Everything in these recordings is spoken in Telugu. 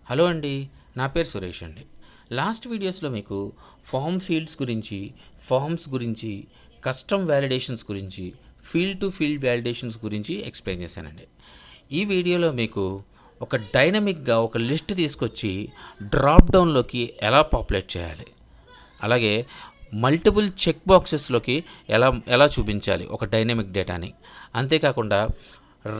హలో అండి, నా పేరు సురేష్ అండి. లాస్ట్ వీడియోస్లో మీకు ఫామ్ ఫీల్డ్స్ గురించి, ఫామ్స్ గురించి, కస్టమ్ వ్యాలిడేషన్స్ గురించి, ఫీల్డ్ టు ఫీల్డ్ వ్యాలిడేషన్స్ గురించి ఎక్స్ప్లెయిన్ చేశానండి. ఈ వీడియోలో మీకు ఒక డైనమిక్గా ఒక లిస్ట్ తీసుకొచ్చి డ్రాప్ డౌన్లోకి ఎలా పాపులేట్ చేయాలి, అలాగే మల్టిపుల్ చెక్ బాక్సెస్లోకి ఎలా ఎలా చూపించాలి ఒక డైనమిక్ డేటాని, అంతేకాకుండా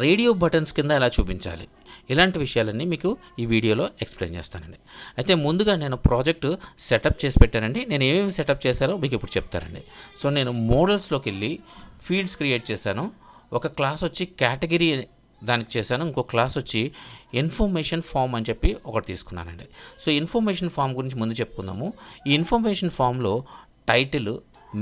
రేడియో బటన్స్ కింద ఎలా చూపించాలి, ఇలాంటి విషయాలన్నీ మీకు ఈ వీడియోలో ఎక్స్ప్లెయిన్ చేస్తానండి. అయితే ముందుగా నేను ప్రాజెక్టు సెటప్ చేసి పెట్టానండి. నేను ఏమేమి సెటప్ చేశానో మీకు ఇప్పుడు చెప్తానండి. సో నేను మోడల్స్లోకి వెళ్ళి ఫీల్డ్స్ క్రియేట్ చేశాను. ఒక క్లాస్ వచ్చి కేటగిరీ దానికి చేశాను, ఇంకో క్లాస్ వచ్చి ఇన్ఫర్మేషన్ ఫామ్ అని చెప్పి ఒకటి తీసుకున్నానండి. సో ఇన్ఫర్మేషన్ ఫామ్ గురించి ముందు చెప్పుకుందాము. ఈ ఇన్ఫర్మేషన్ ఫామ్లో title,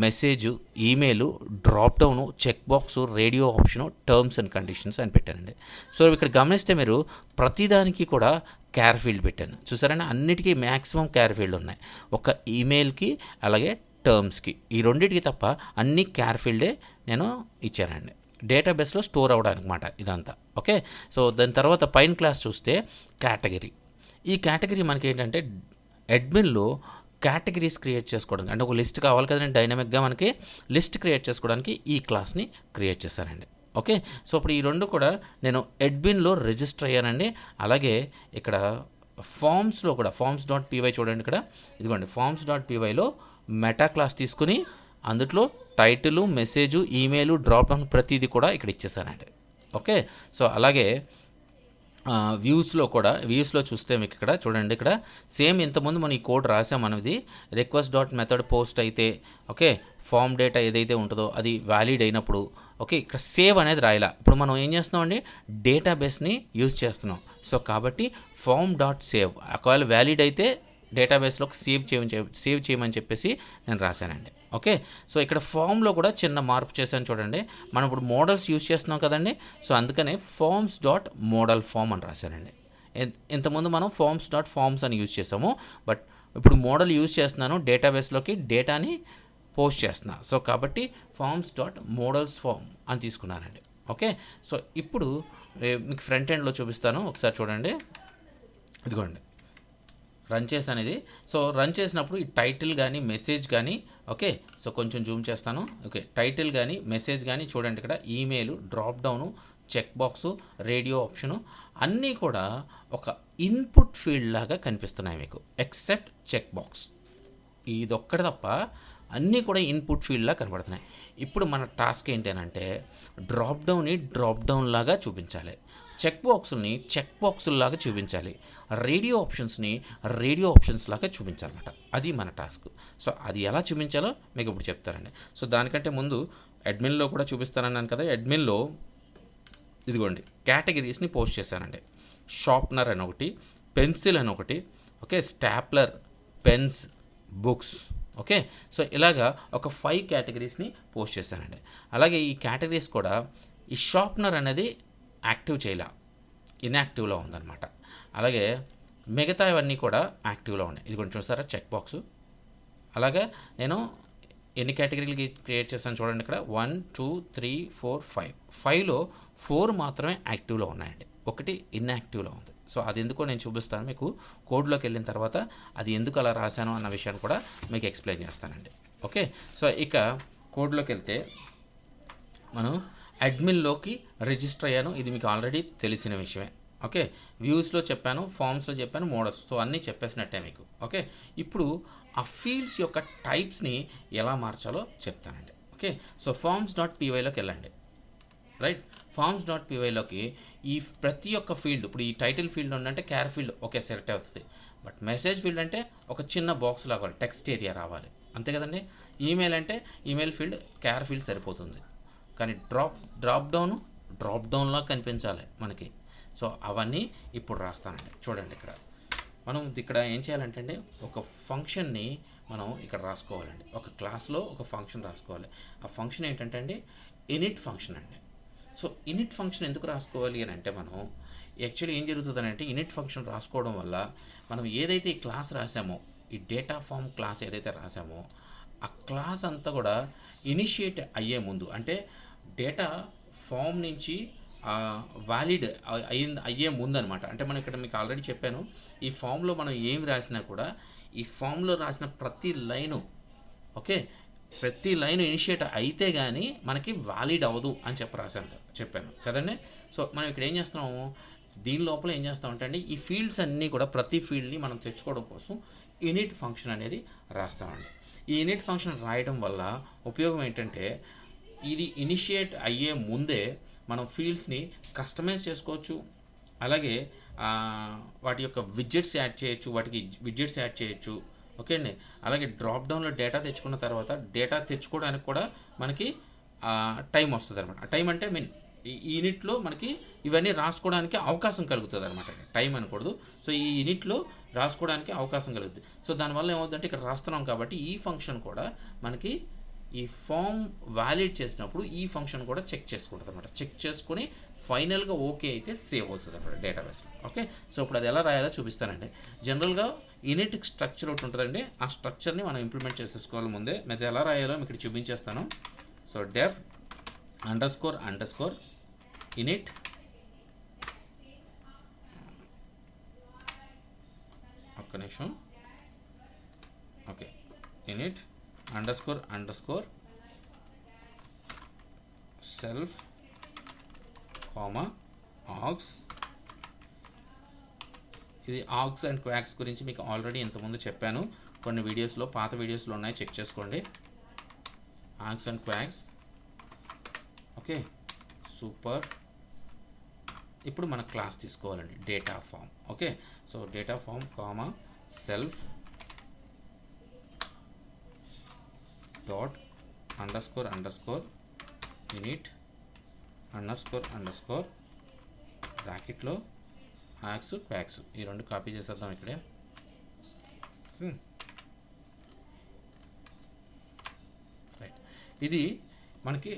message, email, drop down, check box, radio option, terms and conditions అని పెట్టానండి. సో ఇక్కడ గమనిస్తే మీరు ప్రతిదానికి కూడా క్యార్ ఫీల్డ్ పెట్టాను. చూసారండి, అన్నిటికీ మ్యాక్సిమం క్యార్ ఫీల్డ్ ఉన్నాయి. ఒక ఈమెయిల్కి అలాగే టర్మ్స్కి, ఈ రెండింటికి తప్ప అన్ని క్యార్ ఫీల్డే నేను ఇచ్చానండి. డేటాబేస్లో స్టోర్ అవ్వడానికి మాట ఇదంతా. ఓకే, సో దాని తర్వాత పైన క్లాస్ చూస్తే కేటగిరీ. ఈ కేటగిరీ మనకి ఏంటంటే అడ్మిన్లో కేటగిరీస్ క్రియేట్ చేసుకోవడానికి, అంటే ఒక లిస్ట్ కావాలి కదండి, డైనమిక్గా మనకి లిస్ట్ క్రియేట్ చేసుకోవడానికి ఈ క్లాస్ని క్రియేట్ చేశానండి. ఓకే, సో ఇప్పుడు ఈ రెండు కూడా నేను అడ్మిన్లో రిజిస్టర్ అయ్యానండి. అలాగే ఇక్కడ ఫామ్స్లో కూడా ఫామ్స్ డాట్ పీవై చూడండి, ఇక్కడ ఇదిగోండి ఫామ్స్ డాట్ పీవైలో మెటా క్లాస్ తీసుకుని అందులో title, message, email, drop down ప్రతిదీ కూడా ఇక్కడ ఇచ్చేసానండి. ఓకే, సో అలాగే వ్యూస్లో చూస్తే మీకు ఇక్కడ చూడండి, ఇక్కడ సేమ్ ఇంతకుముందు మనం ఈ కోడ్ రాసాం. మనది రిక్వెస్ట్ డాట్ మెథడ్ పోస్ట్ అయితే ఓకే, ఫామ్ డేటా ఏదైతే ఉంటుందో అది వ్యాలిడ్ అయినప్పుడు ఓకే, ఇక్కడ సేవ్ అనేది రాయాల. ఇప్పుడు మనం ఏం చేస్తున్నామండి, డేటాబేస్ని యూజ్ చేస్తున్నాం. సో కాబట్టి ఫామ్ డాట్ సేవ్, ఒకవేళ వ్యాలిడ్ అయితే డేటాబేస్లోకి సేవ్ చేయమని చెప్పేసి నేను రాశానండి. ఓకే, సో ఇక్కడ ఫామ్లో కూడా చిన్న మార్పు చేశాను చూడండి. మనం ఇప్పుడు మోడల్స్ యూజ్ చేస్తున్నాం కదండి, సో అందుకనే ఫామ్స్ డాట్ మోడల్ ఫామ్ అని రాశానండి. ఇంతకుముందు మనం ఫామ్స్ డాట్ ఫామ్స్ అని యూజ్ చేసాము, బట్ ఇప్పుడు మోడల్ యూజ్ చేస్తున్నాను, డేటాబేస్లోకి డేటాని పోస్ట్ చేస్తున్నా. సో కాబట్టి ఫామ్స్ డాట్ మోడల్స్ ఫామ్ అని తీసుకున్నానండి. ఓకే, సో ఇప్పుడు మీకు ఫ్రంట్ ఎండ్లో చూపిస్తాను, ఒకసారి చూడండి. ఇదిగోండి రన్ చేసాను ఇది. సో రన్ చేసినప్పుడు ఈ టైటిల్ కానీ మెసేజ్ కానీ ఓకే, సో కొంచెం జూమ్ చేస్తాను. ఓకే, టైటిల్ కానీ మెసేజ్ కానీ చూడండి, ఇక్కడ email, drop down, check box, radio option అన్నీ కూడా ఒక ఇన్పుట్ ఫీల్డ్ లాగా కనిపిస్తున్నాయి మీకు, ఎక్సెప్ట్ చెక్ బాక్స్. ఇదొక్కటి తప్ప అన్నీ కూడా ఇన్పుట్ ఫీల్డ్లా కనబడుతున్నాయి. ఇప్పుడు మన టాస్క్ ఏంటంటే డ్రాప్ డౌన్ లాగా చూపించాలి, చెక్ బాక్సుల్ని చెక్ బాక్సుల్లాగా చూపించాలి, రేడియో ఆప్షన్స్ లాగా చూపించాలన్నమాట. అది మన టాస్క్. సో అది ఎలా చూపించాలో మీకు ఇప్పుడు చెప్తారండి. సో దానికంటే ముందు అడ్మిన్లో కూడా చూపిస్తానన్నాను కదా, అడ్మిన్లో ఇదిగోండి కేటగిరీస్ని పోస్ట్ చేశానండి. షార్ప్నర్ అని ఒకటి, పెన్సిల్ అని ఒకటి, okay, stapler, pens, books. Okay, so ఇలాగా ఒక 5 కేటగిరీస్ని పోస్ట్ చేశానండి. అలాగే ఈ కేటగిరీస్ కూడా ఈ షార్ప్నర్ అనేది యాక్టివ్ చేయలే, ఇన్యాక్టివ్లో ఉందన్నమాట. అలాగే మిగతా ఇవన్నీ కూడా యాక్టివ్లో ఉన్నాయి. ఇది కొంచెం చూస్తారా చెక్ బాక్సు. అలాగే నేను ఎన్ని కేటగిరీలకి క్రియేట్ చేశాను చూడండి, ఇక్కడ 1 2 3 4 5, 5లో 4 మాత్రమే యాక్టివ్లో ఉన్నాయండి, ఒకటి ఇన్యాక్టివ్లో ఉంది. సో అది ఎందుకో నేను చూపిస్తాను మీకు, కోడ్లోకి వెళ్ళిన తర్వాత అది ఎందుకు అలా రాశాను అన్న విషయాన్ని కూడా మీకు ఎక్స్ప్లెయిన్ చేస్తానండి. ఓకే, సో ఇక కోడ్లోకి వెళ్తే మనం అడ్మిన్లోకి రిజిస్టర్ అయ్యాను, ఇది మీకు ఆల్రెడీ తెలిసిన విషయమే. ఓకే, వ్యూస్లో చెప్పాను, ఫామ్స్లో చెప్పాను, మోడల్స్, సో అన్నీ చెప్పేసినట్టే మీకు. ఓకే, ఇప్పుడు ఆ ఫీల్డ్స్ యొక్క టైప్స్ని ఎలా మార్చాలో చెప్తానండి. ఓకే, సో ఫామ్స్ డాట్ పీవైలోకి వెళ్ళండి. రైట్, ఫామ్స్ డాట్ పీవైలోకి ఈ ప్రతి ఒక్క ఫీల్డ్, ఇప్పుడు ఈ టైటిల్ ఫీల్డ్ ఉందంటే క్యార్ ఫీల్డ్ ఓకే సెలెక్ట్ అవుతుంది, బట్ మెసేజ్ ఫీల్డ్ అంటే ఒక చిన్న బాక్స్ లాగా టెక్స్ట్ ఏరియా రావాలి, అంతే కదండి. ఈమెయిల్ అంటే ఈమెయిల్ ఫీల్డ్ క్యార్ ఫీల్డ్ సరిపోతుంది, కానీ డ్రాప్ డౌన్లా కనిపించాలి మనకి. సో అవన్నీ ఇప్పుడు రాస్తానండి. చూడండి, మనం ఇక్కడ ఏం చేయాలంటే అండి, ఒక ఫంక్షన్ని మనం ఇక్కడ రాసుకోవాలండి. ఒక క్లాస్లో ఒక ఫంక్షన్ రాసుకోవాలి. ఆ ఫంక్షన్ ఏంటంటే అండి ఇనిట్ ఫంక్షన్ అండి. సో ఇనిట్ ఫంక్షన్ ఎందుకు రాసుకోవాలి అని అంటే, మనం యాక్చువల్లీ ఏం జరుగుతుందని అంటే, ఇనిట్ ఫంక్షన్ రాసుకోవడం వల్ల మనం ఏదైతే ఈ క్లాస్ రాసామో, ఈ డేటా ఫామ్ క్లాస్ ఏదైతే రాసామో ఆ క్లాస్ అంతా కూడా ఇనిషియేట్ అయ్యే ముందు, అంటే డేటా ఫామ్ నుంచి వ్యాలిడ్ అయ్యే ముందనమాట. అంటే మనం ఇక్కడ మీకు ఆల్రెడీ చెప్పాను, ఈ ఫామ్లో మనం ఏం రాసినా కూడా ఈ ఫామ్లో రాసిన ప్రతి లైను, ఓకే, ప్రతి లైన్ ఇనిషియేట్ అయితే కానీ మనకి వ్యాలిడ్ అవ్వదు అని చెప్పాను కదండి. సో మనం ఇక్కడ ఏం చేస్తున్నాము, దీని లోపల ఏం చేస్తామంటే అండి, ఈ ఫీల్డ్స్ అన్నీ కూడా ప్రతి ఫీల్డ్ని మనం తెచ్చుకోవడం కోసం ఇనిట్ ఫంక్షన్ అనేది రాస్తామండి. ఈ ఇనిట్ ఫంక్షన్ రాయడం వల్ల ఉపయోగం ఏంటంటే, ఇది ఇనిషియేట్ అయ్యే ముందే మనం ఫీల్డ్స్ని కస్టమైజ్ చేసుకోవచ్చు, అలాగే వాటి యొక్క విడ్జెట్స్ యాడ్ చేయొచ్చు, వాటికి విడ్జెట్స్ యాడ్ చేయొచ్చు, ఓకే అండి. అలాగే డ్రాప్ డౌన్లో డేటా తెచ్చుకున్న తర్వాత డేటా తెచ్చుకోవడానికి కూడా మనకి టైం వస్తుంది అనమాట. టైం అంటే ఈ యూనిట్లో మనకి ఇవన్నీ రాసుకోవడానికి అవకాశం కలుగుతుంది అనమాట. టైం అనకూడదు. సో ఈ యూనిట్లో రాసుకోవడానికి అవకాశం కలుగుతుంది. సో దానివల్ల ఏమవుతుందంటే, ఇక్కడ రాస్తున్నాం కాబట్టి ఈ ఫంక్షన్ కూడా మనకి ఈ ఫామ్ వ్యాలిడ్ చేసినప్పుడు ఈ ఫంక్షన్ కూడా చెక్ చేసుకుంటుంది అనమాట. చెక్ చేసుకుని ఫైనల్గా ఓకే అయితే సేవ్ అవుతుంది అనమాట డేటాబేస్లో. ఓకే, సో ఇప్పుడు అది ఎలా రాయాలో చూపిస్తానండి. జనరల్గా యూనిట్ స్ట్రక్చర్ ఒకటి ఉంటుందండి, ఆ స్ట్రక్చర్ని మనం ఇంప్లిమెంట్ చేసేసుకోవాలి ముందే. అది ఎలా రాయాలో మీకు ఇక్కడ చూపించేస్తాను. సో డెఫ్ అండర్స్కోర్ init ఒక్క నిమిషం. Okay, init underscore self args. ఇది ఆగ్స్ అండ్ క్వాక్స్ గురించి మీకు ఆల్రెడీ ఇంతకుముందు చెప్పాను, కొన్ని వీడియోస్లో, పాత వీడియోస్లో ఉన్నాయి, చెక్ చేసుకోండి. Args and kwargs. Okay, super. ఇప్పుడు మన క్లాస్ తీసుకోవాలండి, data form. Okay, so data form self dot underscore init underscore బ్రాకెట్లో యాక్స్ క్వాక్స్. ఈ రెండు కాపీ చేసేద్దాం ఇక్కడే. రైట్, ఇది మనకి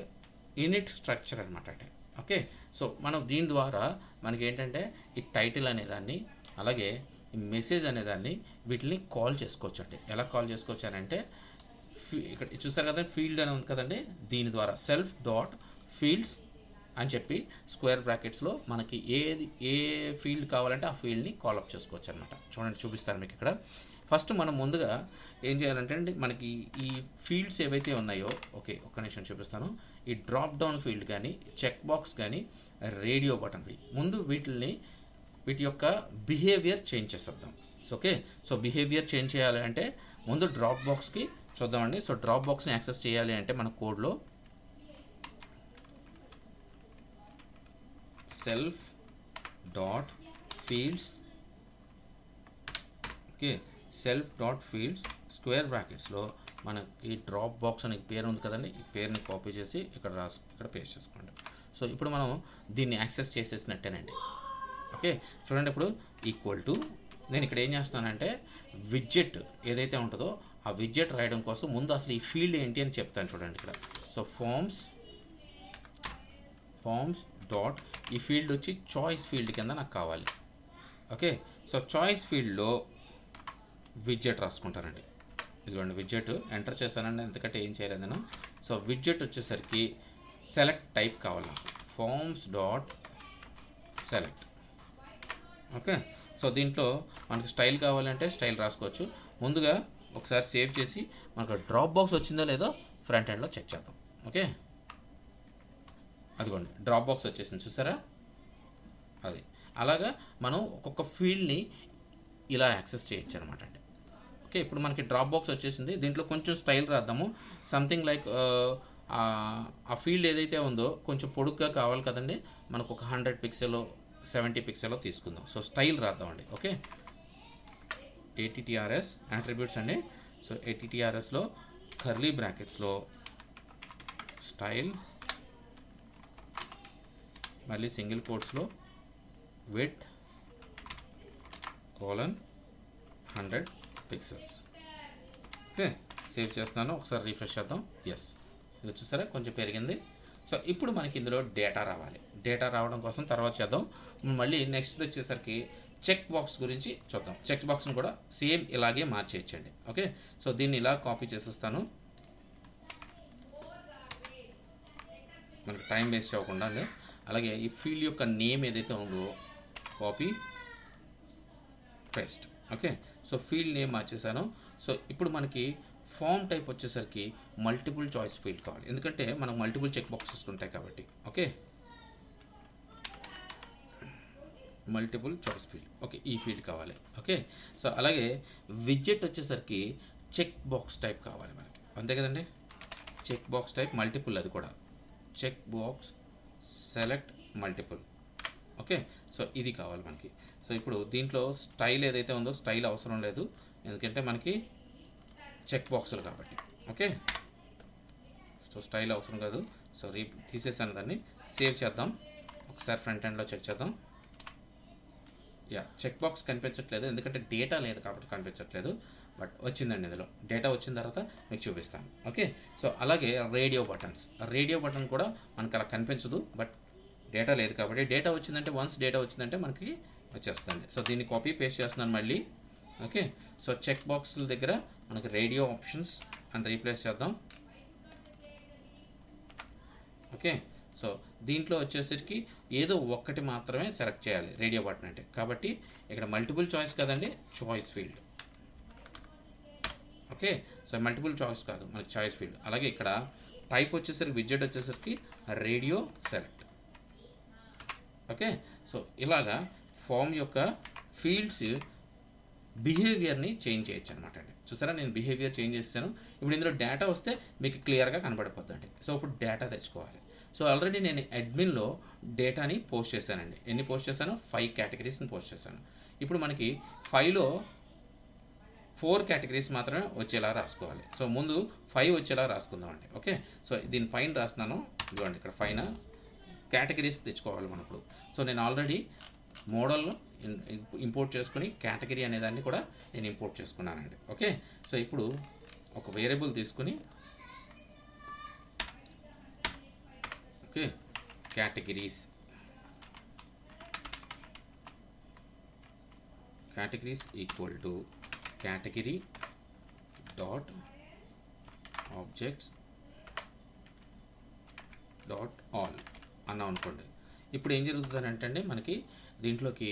యూనిట్ స్ట్రక్చర్ అనమాట అంటే. ఓకే, సో మనం దీని ద్వారా మనకి ఏంటంటే ఈ టైటిల్ అనేదాన్ని, అలాగే ఈ మెసేజ్ అనేదాన్ని, వీటిని కాల్ చేసుకోవచ్చు అండి. ఎలా కాల్ చేసుకోవచ్చు అని అంటే, ఇక్కడ చూస్తారు కదా ఫీల్డ్ అని ఉంది కదండి, దీని ద్వారా సెల్ఫ్ డాట్ ఫీల్డ్స్ అని చెప్పి స్క్వేర్ బ్రాకెట్స్లో మనకి ఏ ఫీల్డ్ కావాలంటే ఆ ఫీల్డ్ని కాలప్ చేసుకోవచ్చు అనమాట. చూడండి, చూపిస్తాను మీకు ఇక్కడ. ఫస్ట్ మనం ముందుగా ఏం చేయాలంటే అండి, మనకి ఈ ఫీల్డ్స్ ఏవైతే ఉన్నాయో, ఓకే ఒక్క నిమిషం చూపిస్తాను. ఈ డ్రాప్ డౌన్ ఫీల్డ్ కానీ, చెక్ బాక్స్ కానీ, రేడియో బటన్, ముందు వీటి యొక్క బిహేవియర్ చేంజ్ చేసేద్దాం. ఓకే, సో బిహేవియర్ చేంజ్ చేయాలి అంటే ముందు డ్రాప్ బాక్స్కి చూద్దామండి. సో డ్రాప్ బాక్స్ని యాక్సెస్ చేయాలి అంటే మన కోడ్లో self dot fields, okay, self dot fields square బ్రాకెట్స్లో మనకి డ్రాప్ బాక్స్ అనే పేరు ఉంది కదండి, ఈ పేరుని కాపీ చేసి ఇక్కడ పేస్ట్ చేసుకోండి. సో ఇప్పుడు మనం దీన్ని యాక్సెస్ చేసేసినట్టేనండి. ఓకే, చూడండి, ఇప్పుడు ఈక్వల్ టు, నేను ఇక్కడ ఏం చేస్తున్నానంటే విడ్జెట్ ఏదైతే ఉంటుందో ఆ విడ్జెట్ రాయడం కోసం ముందు అసలు ఈ ఫీల్డ్ ఏంటి అని చెప్తాను. చూడండి ఇక్కడ. సో ఫామ్స్ డాట్, ఈ ఫీల్డ్ వచ్చి చాయిస్ ఫీల్డ్ కింద నాకు కావాలి. ఓకే, సో చాయిస్ ఫీల్డ్లో విడ్జెట్ రాసుకుంటానండి. ఇదిగోండి విడ్జెట్ ఎంటర్ చేశానండి, ఎందుకంటే ఏం చేయలేదు నేను. సో విడ్జెట్ వచ్చేసరికి సెలెక్ట్ టైప్ కావాలి నాకు, forms dot select. Okay, so దీంట్లో మనకి స్టైల్ కావాలంటే స్టైల్ రాసుకోవచ్చు. ముందుగా ఒకసారి సేవ్ చేసి మనకు డ్రాప్ బాక్స్ వచ్చిందో లేదో ఫ్రంట్ ఎండ్లో చెక్ చేద్దాం. ఓకే, అదిగోండి డ్రాప్ బాక్స్ వచ్చేసింది, చూసారా? అది అలాగా మనం ఒక్కొక్క ఫీల్డ్ని ఇలా యాక్సెస్ చేయొచ్చు అనమాట అండి. ఓకే, ఇప్పుడు మనకి డ్రాప్ బాక్స్ వచ్చేసింది. దీంట్లో కొంచెం స్టైల్ రాద్దాము. సంథింగ్ లైక్ ఆ ఫీల్డ్ ఏదైతే ఉందో కొంచెం పొడుగ్గా కావాలి కదండి, మనకు ఒక 100 పిక్సెల్ 70 పిక్సెల్ తీసుకుందాం. సో స్టైల్ రాద్దామండి. ఓకే, ATTRS అట్రిబ్యూట్స్ అండి. సో ATTRSలో కర్లీ బ్రాకెట్స్లో స్టైల్, మళ్ళీ సింగిల్ కోట్స్లో width colon 100 pixels. Okay, save చేస్తున్నాను, ఒకసారి రిఫ్రెష్ చేద్దాం. ఎస్, ఇది చూసారా కొంచెం పెరిగింది. సో ఇప్పుడు మనకి ఇందులో డేటా రావాలి. డేటా రావడం కోసం తర్వాత చేద్దాం. మళ్ళీ నెక్స్ట్ వచ్చేసరికి చెక్ బాక్స్ గురించి చూద్దాం. చెక్ బాక్స్ని కూడా సేమ్ ఇలాగే మార్చేయచ్చండి. ఓకే, సో దీన్ని ఇలా కాపీ చేసేస్తాను, మనకి టైం వేస్ట్ అవ్వకుండా. అలాగే ఈ ఫీల్డ్ యొక్క నేమ్ ఏదైతే ఉందో copy paste. Okay, so field name మార్చేసాను. సో ఇప్పుడు మనకి ఫామ్ టైప్ వచ్చేసరికి మల్టిపుల్ చాయిస్ ఫీల్డ్ కావాలి, ఎందుకంటే మనం మల్టిపుల్ చెక్ బాక్సెస్ ఉంటాయి కాబట్టి. Okay, multiple choice field. Okay, ఈ ఫీల్డ్ కావాలి. ఓకే, సో అలాగే విడ్జెట్ వచ్చేసరికి చెక్ బాక్స్ టైప్ కావాలి మనకి, అంతే కదండి. చెక్ బాక్స్ టైప్ మల్టిపుల్, అది కూడా check box select multiple. Okay, so ఇది కావాలి మనకి. సో ఇప్పుడు దీంట్లో స్టైల్ ఏదైతే ఉందో స్టైల్ అవసరం లేదు, ఎందుకంటే మనకి చెక్ బాక్సులు కాబట్టి. ఓకే, సో స్టైల్ అవసరం కాదు. సో తీసేసాను దాన్ని. సేవ్ చేద్దాం, ఒకసారి ఫ్రంట్ ఎండ్లో చెక్ చేద్దాం. యా, చెక్ బాక్స్ కనిపించట్లేదు ఎందుకంటే డేటా లేదు కాబట్టి కనిపించట్లేదు, బట్ వచ్చిందండి. ఇందులో డేటా వచ్చిన తర్వాత మీకు చూపిస్తాను. ఓకే, సో అలాగే రేడియో బటన్స్. రేడియో బటన్ కూడా మనకు అలా కనిపించదు, బట్ డేటా లేదు కాబట్టి. డేటా వచ్చిందంటే వన్స్ డేటా వచ్చిందంటే మనకి వచ్చేస్తుంది. సో దీన్ని కాపీ పేస్ట్ చేస్తున్నాను మళ్ళీ. ఓకే, సో చెక్ బాక్సుల దగ్గర మనకి రేడియో ఆప్షన్స్ అని రీప్లేస్ చేద్దాం. ఓకే, సో దీంట్లో వచ్చేసరికి ఏదో ఒక్కటి మాత్రమే సెలెక్ట్ చేయాలి రేడియో బటన్ అంటే, కాబట్టి ఇక్కడ మల్టిపుల్ చాయిస్ కదండి, choice field. Okay, so multiple choice కాదు, మనకి చాయిస్ ఫీల్డ్. అలాగే ఇక్కడ టైప్ వచ్చేసరికి విడ్జెట్ వచ్చేసరికి రేడియో సెలెక్ట్. ఓకే, సో ఇలాగా ఫామ్ యొక్క ఫీల్డ్స్ బిహేవియర్ని చేంజ్ చేయొచ్చు అనమాట అండి. చూసారా, నేను బిహేవియర్ చేంజ్ చేస్తాను. ఇప్పుడు ఇందులో డేటా వస్తే మీకు క్లియర్గా కనబడిపోతుందండి. సో ఇప్పుడు డేటా తెచ్చుకోవాలి. సో ఆల్రెడీ నేను అడ్మిన్లో డేటాని పోస్ట్ చేశానండి. ఎన్ని పోస్ట్ చేశాను? 5 కేటగిరీస్ని పోస్ట్ చేశాను. ఇప్పుడు మనకి 5లో 4 కేటగిరీస్ మాత్రమే వచ్చేలా రాసుకోవాలి. సో ముందు 5 వచ్చేలా రాసుకుందామండి. ఓకే, సో దీని పైన రాస్తున్నాను, ఇదిగోండి ఇక్కడ పైన కేటగిరీస్ తెచ్చుకోవాలి మనం ఇప్పుడు. సో నేను ఆల్రెడీ మోడల్లో ఇంపోర్ట్ చేసుకుని కేటగిరీ అనేదాన్ని కూడా నేను ఇంపోర్ట్ చేసుకున్నానండి. ఓకే, సో ఇప్పుడు ఒక వేరియబుల్ తీసుకుని okay categories equal to category dot objects dot all అన్నాం అనుకోండి. ఇప్పుడు ఏం జరుగుతుందంటే అండి, మనకి దీంట్లోకి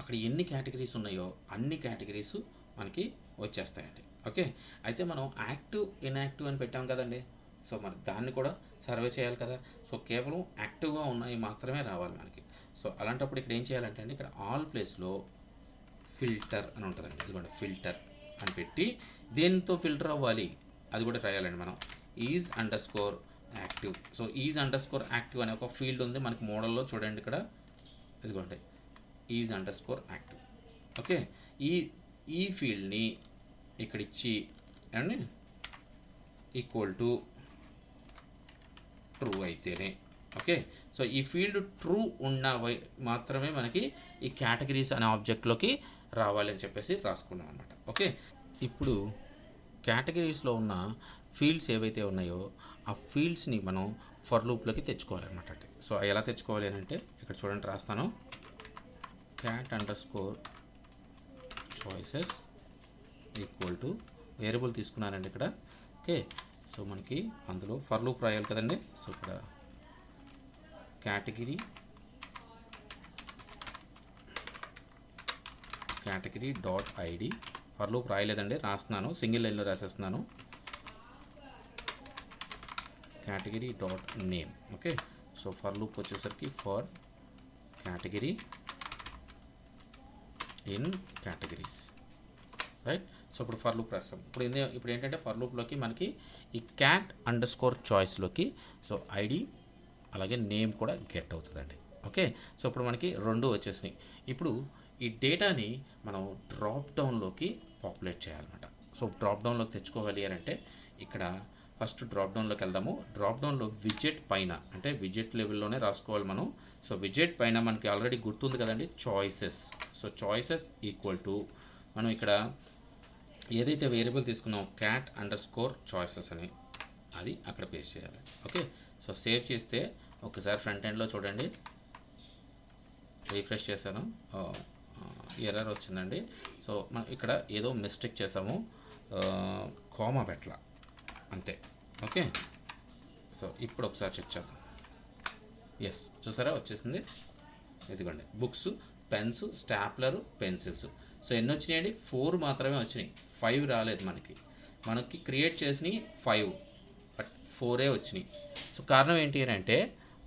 అక్కడ ఎన్ని కేటగిరీస్ ఉన్నాయో అన్ని కేటగిరీస్ మనకి వచ్చేస్తాయండి. ఓకే, అయితే మనం యాక్టివ్ ఇన్యాక్టివ్ అని పెట్టాం కదండి. సో మరి దాన్ని కూడా సర్వే చేయాలి కదా. సో కేవలం యాక్టివ్గా ఉన్నాయి మాత్రమే రావాలి మనకి. సో అలాంటప్పుడు ఇక్కడ ఏం చేయాలంటే అండి, ఇక్కడ ఆల్ ప్లేస్లో ఫిల్టర్ అని ఉంటుందండి. ఇదిగోండి ఫిల్టర్ అని పెట్టి దేనితో ఫిల్టర్ అవ్వాలి అది కూడా రాయాలండి మనం. Is under score active. So is under score active అనే ఒక ఫీల్డ్ ఉంది మనకి మోడల్లో, చూడండి ఇక్కడ ఇదిగోండి is under score active. Okay, ఈ ఫీల్డ్ని ఇక్కడ ఇచ్చి అండి ఈక్వల్ టు ట్రూ అయితేనే. ఓకే, సో ఈ ఫీల్డ్ ట్రూ ఉన్న మాత్రమే మనకి ఈ కేటగిరీస్ అనే ఆబ్జెక్ట్లోకి రావాలి అని చెప్పేసి రాసుకున్నాం అనమాట. ఓకే, ఇప్పుడు కేటగిరీస్లో ఉన్న ఫీల్డ్స్ ఏవైతే ఉన్నాయో ఆ ఫీల్డ్స్ని మనం ఫర్ లూప్లోకి తెచ్చుకోవాలన్నమాట. సో ఎలా తెచ్చుకోవాలి అని అంటే ఇక్కడ చూడండి రాస్తాను, cat under score choices equal to variable తీసుకున్నానండి ఇక్కడ. ఓకే, సో మనకి అందులో ఫర్ లూప్ రాయాలి కదండి. సో ఇక్కడ category dot ID, for loop రాయలేదండి, రాస్తున్నాను, సింగిల్ లైన్లో రాసేస్తున్నాను. Category dot name. Okay, so for loop వచ్చేసరికి for category in categories, right. So ఇప్పుడు ఫర్ లూప్ రాస్తాం. ఇప్పుడు ఏంటంటే ఫర్ లూప్లోకి మనకి ఈ క్యాట్ అండర్ స్కోర్ చాయిస్లోకి సో ఐడి అలాగే నేమ్ కూడా గెట్ అవుతుందండి. ఓకే, సో ఇప్పుడు మనకి 2 వచ్చేసినాయి. ఇప్పుడు ఈ డేటాని మనం డ్రాప్ డౌన్లోకి పాపులేట్ చేయాలన్నమాట. సో డ్రాప్ డౌన్లోకి తెచ్చుకోవాలి అని అంటే ఇక్కడ ఫస్ట్ డ్రాప్ డౌన్లోకి వెళ్దాము. డ్రాప్ డౌన్లో విడ్జెట్ పైన అంటే విడ్జెట్ లెవెల్లోనే రాసుకోవాలి మనం. సో విడ్జెట్ పైన మనకి ఆల్రెడీ గుర్తుంది కదండి choices. So choices equal to మనం ఇక్కడ ఏదైతే వేరియబుల్ తీసుకున్నాం క్యాట్ అండర్ స్కోర్ చాయిసెస్ అని, అది అక్కడ పేస్ట్ చేయాలి. ఓకే, సో సేవ్ చేస్తే ఒకసారి ఫ్రంట్ ఎండ్లో చూడండి, రీఫ్రెష్ చేశాను, ఎర్రర్ వచ్చిందండి. సో మనం ఇక్కడ ఏదో మిస్టేక్ చేసాము, కామా పెట్టల అంతే. ఓకే, సో ఇప్పుడు ఒకసారి చెక్ చేద్దాం. ఎస్ చూసారా వచ్చేసింది. ఇదిగోండి బుక్స్, పెన్స్, స్టాప్లరు, పెన్సిల్స్. సో ఎన్ని వచ్చినాయండి? 4 మాత్రమే వచ్చినాయి, 5 రాలేదు మనకి క్రియేట్ చేసినవి 5 బట్ 4 వచ్చినాయి. సో కారణం ఏంటి అని అంటే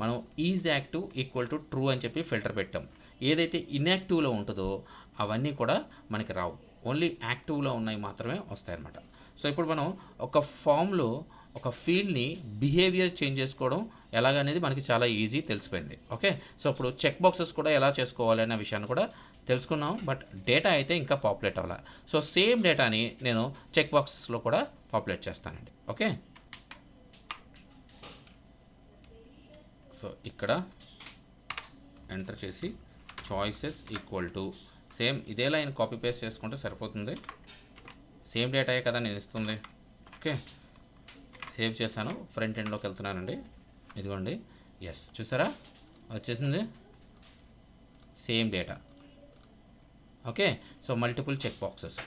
మనం is active equal to true అని చెప్పి ఫిల్టర్ పెట్టాం. ఏదైతే ఇన్యాక్టివ్లో ఉంటుందో అవన్నీ కూడా మనకి రావు, ఓన్లీ యాక్టివ్లో ఉన్నాయి మాత్రమే వస్తాయన్నమాట. సో ఇప్పుడు మనం ఒక ఫామ్లో ఒక ఫీల్డ్ని బిహేవియర్ చేంజ్ చేసుకోవడం ఎలాగనేది మనకి చాలా ఈజీ తెలిసిపోయింది. ఓకే, సో ఇప్పుడు చెక్ బాక్సెస్ కూడా ఎలా చేసుకోవాలి అనే విషయాన్ని కూడా తెలుసుకున్నాం. బట్ డేటా అయితే ఇంకా పాపులేట్ అవ్వాలి. సో సేమ్ డేటాని నేను చెక్ బాక్సెస్లో కూడా పాపులేట్ చేస్తానండి. ఓకే, సో ఇక్కడ ఎంటర్ చేసి చాయిసెస్ ఈక్వల్ టు సేమ్ ఇదే లైన్ కాపీ పేస్ట్ చేసుకుంటే సరిపోతుంది. సేమ్ డేటాయే కదా నేను ఇస్తుంది. ఓకే, సేవ్ చేశాను, ఫ్రంట్ ఎండ్లోకి వెళ్తున్నానండి. ఇదిగోండి, ఎస్ చూసారా వచ్చేసింది same data. Okay, so multiple check boxes,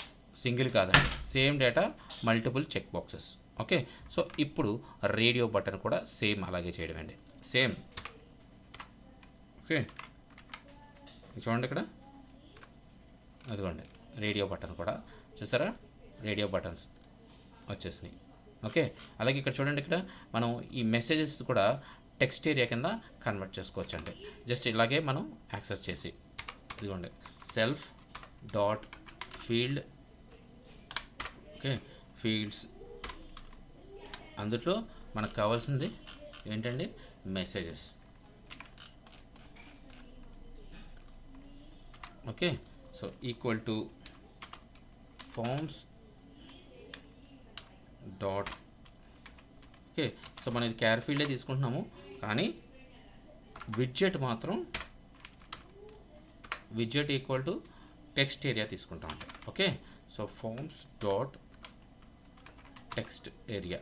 single కాదండి, same data multiple check boxes. Okay, so ఇప్పుడు రేడియో బటన్ కూడా సేమ్ అలాగే చేయడం అండి, సేమ్. ఓకే, చూడండి ఇక్కడ అదిగోండి రేడియో బటన్ కూడా చూసారా, రేడియో బటన్స్ వచ్చేసినాయి. ఓకే, అలాగే ఇక్కడ చూడండి, ఇక్కడ మనం ఈ మెసేజెస్ కూడా టెక్స్ట్ ఏరియా కింద కన్వర్ట్ చేసుకోవచ్చు అండి. జస్ట్ ఇలాగే మనం యాక్సెస్ చేసి ఇదిగోండి self dot field. Okay, fields అందులో మనకు కావాల్సింది ఏంటండి? Messages. Okay, so equal to forms dot. Okay, so మనం ఇది క్యార్ ఫీల్డే తీసుకుంటున్నాము, కానీ విడ్జెట్ మాత్రం widget equal to text area తీసుకుంటాం. Okay, so forms dot text area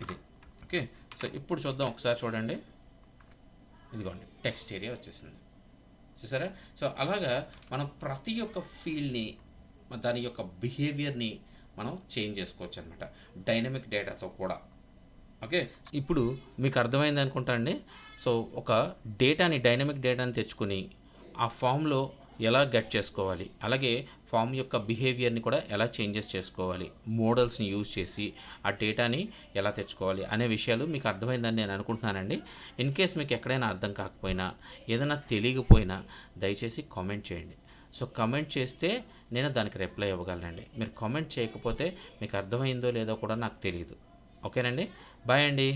ఇది. ఓకే, సో ఇప్పుడు చూద్దాం, ఒకసారి చూడండి, ఇదిగోండి టెక్స్ట్ ఏరియా వచ్చేసింది చూసారా. సో అలాగా మనం ప్రతి ఒక్క ఫీల్డ్ని దాని యొక్క బిహేవియర్ని మనం చేంజ్ చేసుకోవచ్చు అనమాట, డైనమిక్ డేటాతో కూడా. ఓకే, ఇప్పుడు మీకు అర్థమైంది అనుకుంటా అండి. సో ఒక డేటాని, డైనమిక్ డేటాని తెచ్చుకొని ఆ ఫామ్లో ఎలా గెట్ చేసుకోవాలి, అలాగే ఫామ్ యొక్క బిహేవియర్ని కూడా ఎలా చేంజెస్ చేసుకోవాలి, మోడల్స్ని యూజ్ చేసి ఆ డేటాని ఎలా తెచ్చుకోవాలి అనే విషయాలు మీకు అర్థమైందని నేను అనుకుంటున్నానండి. ఇన్ కేస్ మీకు ఎక్కడైనా అర్థం కాకపోయినా, ఏదైనా తెలియకపోయినా దయచేసి కామెంట్ చేయండి. సో కమెంట్ చేస్తే నేను దానికి రిప్లై ఇవ్వగలనండి. మీరు కామెంట్ చేయకపోతే మీకు అర్థమైందో లేదో కూడా నాకు తెలియదు. ఓకేనండి, బాయ్ అండి.